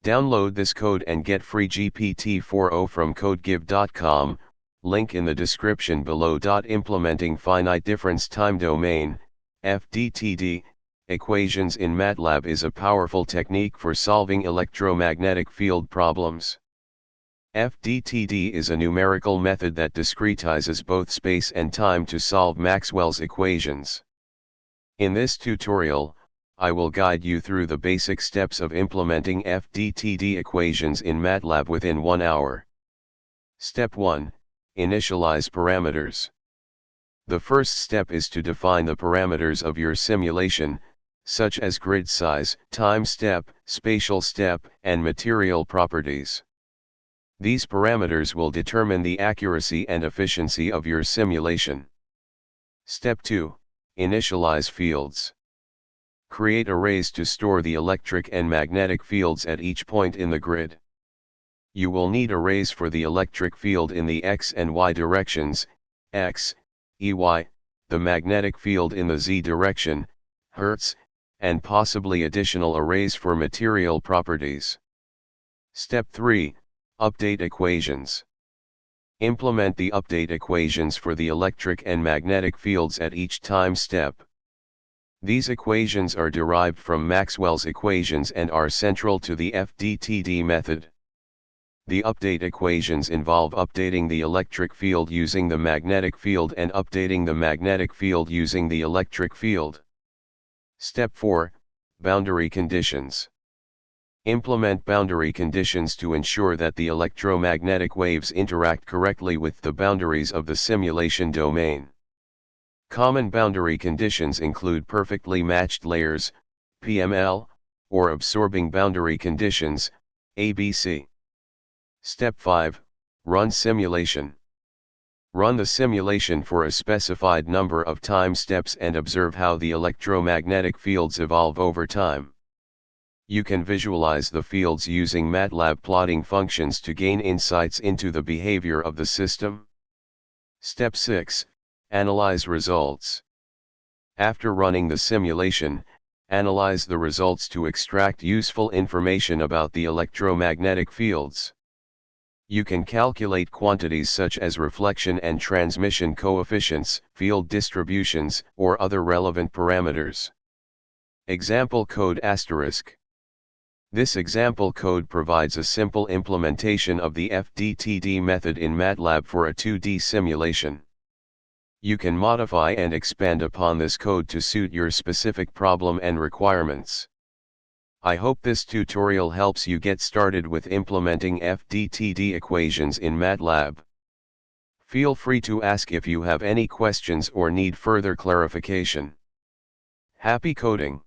Download this code and get free GPT-4o from codegive.com, link in the description below. Implementing finite-difference time domain, fdtd, equations in MATLAB is a powerful technique for solving electromagnetic field problems. fdtd is a numerical method that discretizes both space and time to solve Maxwell's equations. In this tutorial, I will guide you through the basic steps of implementing fdtd equations in MATLAB within 1 hour. Step 1. Initialize parameters. The first step is to define the parameters of your simulation, such as grid size, time step, spatial step, and material properties. These parameters will determine the accuracy and efficiency of your simulation. Step 2. Initialize fields. Create arrays to store the electric and magnetic fields at each point in the grid. You will need arrays for the electric field in the x and y directions, x, ey, the magnetic field in the z direction, Hz, and possibly additional arrays for material properties. Step 3. Update equations. Implement the update equations for the electric and magnetic fields at each time step. These equations are derived from Maxwell's equations and are central to the fdtd method. The update equations involve updating the electric field using the magnetic field and updating the magnetic field using the electric field. Step 4. Boundary conditions. Implement boundary conditions to ensure that the electromagnetic waves interact correctly with the boundaries of the simulation domain. Common boundary conditions include perfectly matched layers, PML, or absorbing boundary conditions, ABC. Step 5. Run simulation. Run the simulation for a specified number of time steps and observe how the electromagnetic fields evolve over time. You can visualize the fields using MATLAB plotting functions to gain insights into the behavior of the system. Step 6. Analyze results. After running the simulation, analyze the results to extract useful information about the electromagnetic fields. You can calculate quantities such as reflection and transmission coefficients, field distributions, or other relevant parameters. Example code **. This example code provides a simple implementation of the fdtd method in MATLAB for a 2D simulation. You can modify and expand upon this code to suit your specific problem and requirements. I hope this tutorial helps you get started with implementing fdtd equations in MATLAB. Feel free to ask if you have any questions or need further clarification. Happy coding!